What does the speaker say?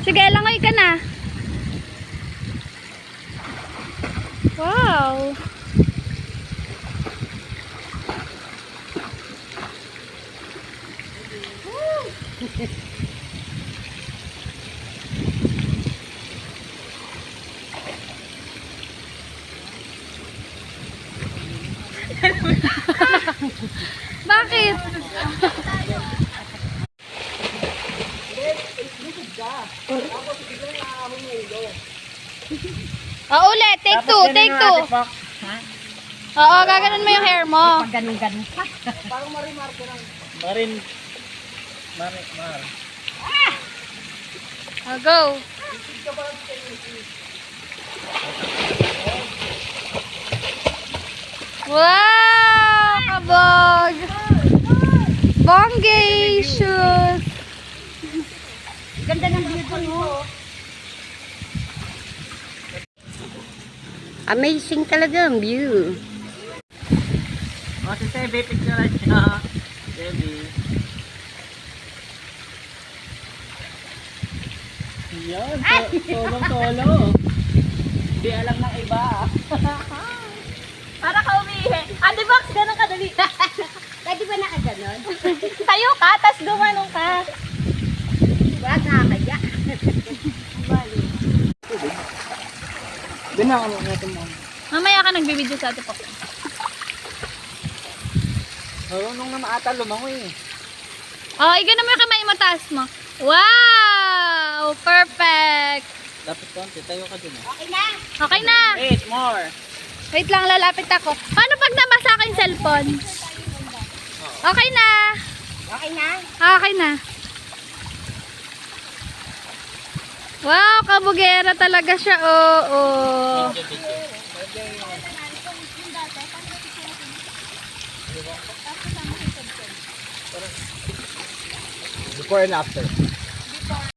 Sige, langoy ka na. Wow. Bakit? Ulit. Take two. Take two. Oo, gaganon mo yung hair mo. Pag ganun-ganun pa. Parang marimar ko lang. Mar. Go. Wow! Kabog! Bongacious! Ganda ng view doon, oh. Amazing talaga ang view. O, si Sebe, picture siya. Sebe. Yan, tolong-tolo. Hindi alam ng iba. Para ka umihi. Ate Box, ganun kadali. Pwede ba nakaganon? Tayo ka, tas gumanong ka. Diba? Nakakaya. Doon na ako natin mo. Mamaya ka nagbibideo sa Ate Box. Marunong na maata lumangoy eh. Oh, igano mo yung kamay mo, taas mo. Wow! Perfect! Dapat konti, tayo ka dun eh. Okay na. Okay na. Wait, more. Wait lang, lalapit ako. Paano pag nabasa ka yung cellphone? Okay na. Okay na. Okay na. Wow, kabugera talaga siya. Oo. Before and after.